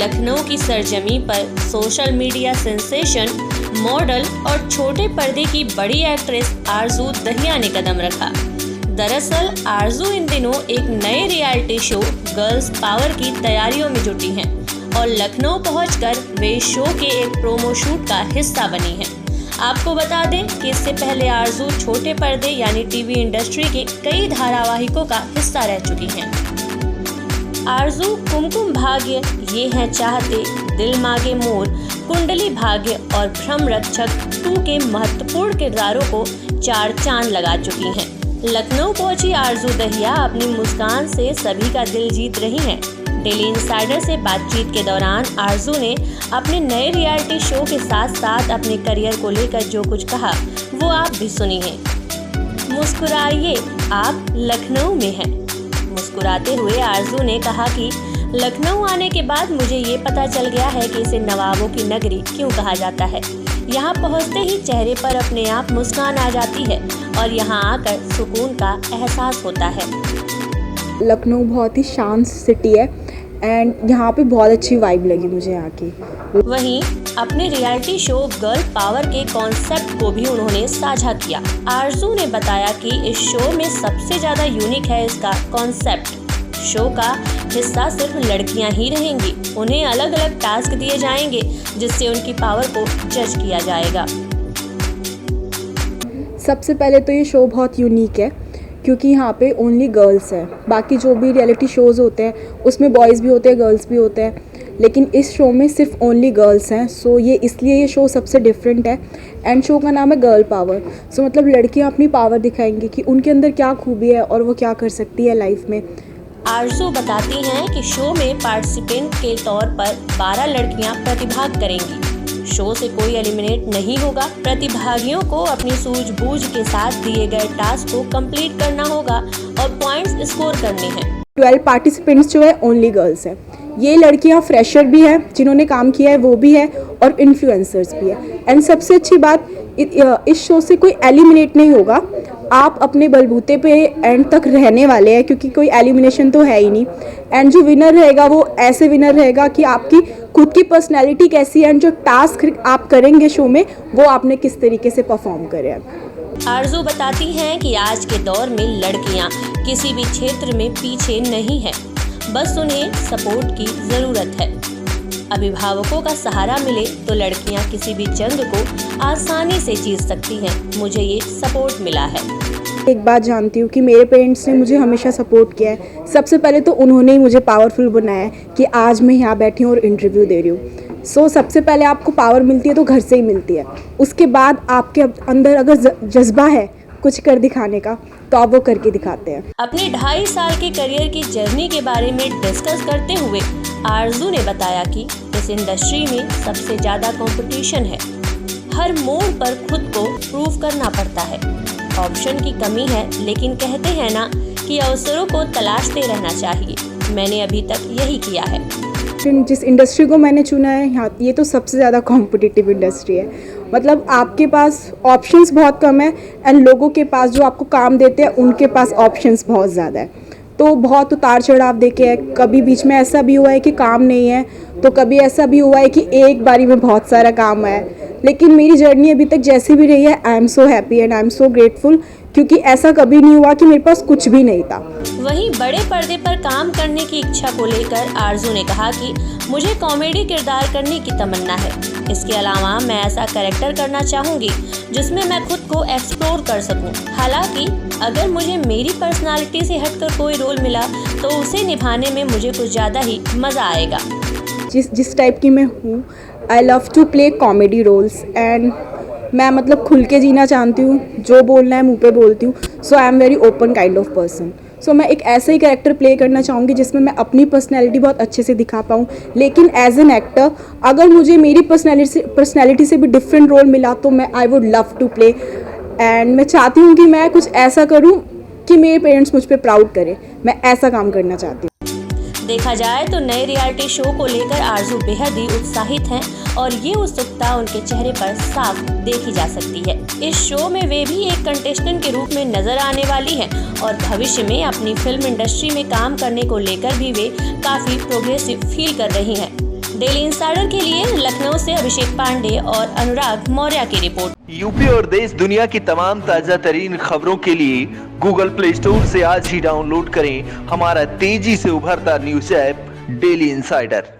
लखनऊ की सरजमी पर social media sensation, model और छोटे पर्दे की बड़ी एक्ट्रेस आरजू दहिया ने कदम रखा। दरअसल आरजू इन दिनों एक नए रियलिटी शो गर्ल्स पावर की तैयारियों में जुटी हैं और लखनऊ पहुंचकर वे शो के एक प्रोमो शूट का हिस्सा बनी हैं। आपको बता दें कि इससे पहले आरजू छोटे पर्दे यानी टीवी इंडस्ट्री के कई धारावाहिकों का हिस्सा रह चुकी हैं। आरजू कुमकुम भाग्य, ये हैं चाहते, दिल मांगे मोर, कुंडली भाग्य और भ्रम रक्षक 2 के महत्वपूर्ण किरदारों को 4 चांद लगा चुकी हैं। लखनऊ पहुंची आरजू दहिया अपनी मुस्कान से सभी का दिल जीत रही हैं। डेली इंसाइडर से बातचीत के दौरान आरजू ने अपने नए रियलिटी शो के साथ साथ अपने करियर को लेकर जो कुछ कहा वो आप भी सुनिए। मुस्कुराइए, आप लखनऊ में हैं। मुस्कुराते हुए आरजू ने कहा कि लखनऊ आने के बाद मुझे ये पता चल गया है कि इसे नवाबों की नगरी क्यों कहा जाता है। यहाँ पहुँचते ही चेहरे पर अपने आप मुस्कान आ जाती है और यहाँ आकर सुकून का एहसास होता है। लखनऊ बहुत ही शांत सिटी है एंड यहाँ पे बहुत अच्छी वाइब लगी मुझे यहाँ की। वहीं अपने रियलिटी शो गर्ल पावर के कॉन्सेप्ट को भी उन्होंने साझा किया। आरजू ने बताया कि इस शो में सबसे ज्यादा यूनिक है इसका कॉन्सेप्ट। शो का हिस्सा सिर्फ लड़कियां ही रहेंगी। उन्हें अलग अलग टास्क दिए जाएंगे जिससे उनकी पावर को जज किया जाएगा। सबसे पहले तो ये शो बहुत यूनिक है क्योंकि यहाँ पे ओनली गर्ल्स है। बाकी जो भी रियलिटी शोज़ होते हैं उसमें बॉयज़ भी होते हैं, गर्ल्स भी होते हैं, लेकिन इस शो में सिर्फ ओनली गर्ल्स हैं। सो ये इसलिए ये शो सबसे डिफरेंट है एंड शो का नाम है गर्ल पावर। सो मतलब लड़कियाँ अपनी पावर दिखाएंगी कि उनके अंदर क्या खूबी है और वो क्या कर सकती है लाइफ में। आरजू बताती हैं कि शो में पार्टिसिपेंट के तौर पर 12 लड़कियां प्रतिभाग करेंगी। शो से कोई एलिमिनेट नहीं होगा। प्रतिभागियों को अपनी सूझबूझ के साथ दिए गए टास्क को कंप्लीट करना होगा और पॉइंट्स स्कोर करने हैं। 12 पार्टिसिपेंट्स जो है ओनली गर्ल्स हैं। ये लड़कियां फ्रेशर भी हैं, जिन्होंने काम किया है वो भी है और इन्फ्लुएंसर्स भी है। एंड सबसे अच्छी बात इस शो से कोई एलिमिनेट नहीं होगा। आप अपने बलबूते पे एंड तक रहने वाले हैं क्योंकि कोई एलिमिनेशन तो है ही नहीं। एंड जो विनर रहेगा वो ऐसे विनर रहेगा कि आपकी खुद की पर्सनैलिटी कैसी है एंड जो टास्क आप करेंगे शो में वो आपने किस तरीके से परफॉर्म करे हैं। आरजू बताती हैं कि आज के दौर में लड़कियां किसी भी क्षेत्र में पीछे नहीं है, बस उन्हें सपोर्ट की ज़रूरत है। अभिभावकों का सहारा मिले तो लड़कियां किसी भी जंग को आसानी से जीत सकती हैं। मुझे ये सपोर्ट मिला है। एक बात जानती हूँ कि मेरे पेरेंट्स ने मुझे हमेशा सपोर्ट किया है। सबसे पहले तो उन्होंने ही मुझे पावरफुल बनाया है कि आज मैं यहाँ बैठी हूँ और इंटरव्यू दे रही हूँ। सो सबसे पहले आपको पावर मिलती है तो घर से ही मिलती है। उसके बाद आपके अंदर अगर जज्बा है कुछ कर दिखाने का तो आप वो करके दिखाते हैं। अपने 2.5 साल के करियर की जर्नी के बारे में डिस्कस करते हुए आरजू ने बताया कि इस इंडस्ट्री में सबसे ज़्यादा कंपटीशन है। हर मोड़ पर खुद को प्रूव करना पड़ता है। ऑप्शन की कमी है, लेकिन कहते हैं ना कि अवसरों को तलाशते रहना चाहिए। मैंने अभी तक यही किया है। जिस इंडस्ट्री को मैंने चुना है यहाँ, ये तो सबसे ज़्यादा कॉम्पिटिटिव इंडस्ट्री है। मतलब आपके पास ऑप्शंस बहुत कम है एंड लोगों के पास जो आपको काम देते हैं उनके पास ऑप्शंस बहुत ज़्यादा है। तो बहुत उतार चढ़ाव देखे है। कभी बीच में ऐसा भी हुआ है कि काम नहीं है, तो कभी ऐसा भी हुआ है कि एक बारी में बहुत सारा काम है। लेकिन मेरी जर्नी अभी तक जैसी भी रही है, I am so happy and I am so grateful क्योंकि ऐसा कभी नहीं हुआ कि मेरे पास कुछ भी नहीं था। वहीं बड़े पर्दे पर काम करने की इच्छा को लेकर आरजू ने कहा कि मुझे कॉमेडी किरदार करने की तमन्ना है। इसके अलावा मैं ऐसा कैरेक्टर करना चाहूँगी जिसमें मैं खुद को एक्सप्लोर कर सकूँ। हालांकि अगर मुझे मेरी पर्सनालिटी से हटकर कोई रोल मिला तो उसे निभाने में मुझे कुछ ज़्यादा ही मज़ा आएगा। जिस टाइप की मैं हूँ, I love to play comedy roles and मैं मतलब खुल के जीना चाहती हूँ। जो बोलना है मुँह पे बोलती हूँ। So I am very open kind of person. So मैं एक ऐसा ही कैरेक्टर प्ले करना चाहूँगी जिसमें मैं अपनी पर्सनैलिटी बहुत अच्छे से दिखा पाऊँ। लेकिन एज एन एक्टर अगर मुझे मेरी पर्सनैलिटी से भी डिफरेंट रोल मिला तो मैं I would love to play. And मैं चाहती हूँ कि मैं कुछ ऐसा करूँ कि मेरे पेरेंट्स मुझ पर प्राउड करें। मैं ऐसा काम करना चाहती हूँ। देखा जाए तो नए रियलिटी शो को लेकर आरजू बेहद ही उत्साहित हैं और ये उत्सुकता उनके चेहरे पर साफ देखी जा सकती है। इस शो में वे भी एक कंटेस्टेंट के रूप में नजर आने वाली हैं और भविष्य में अपनी फिल्म इंडस्ट्री में काम करने को लेकर भी वे काफी प्रोग्रेसिव फील कर रही हैं। डेली इंसाइडर के लिए लखनऊ से अभिषेक पांडे और अनुराग मौर्य की रिपोर्ट। यूपी और देश दुनिया की तमाम ताजा तरीन खबरों के लिए गूगल प्ले स्टोर से आज ही डाउनलोड करें हमारा तेजी से उभरता न्यूज ऐप डेली इंसाइडर।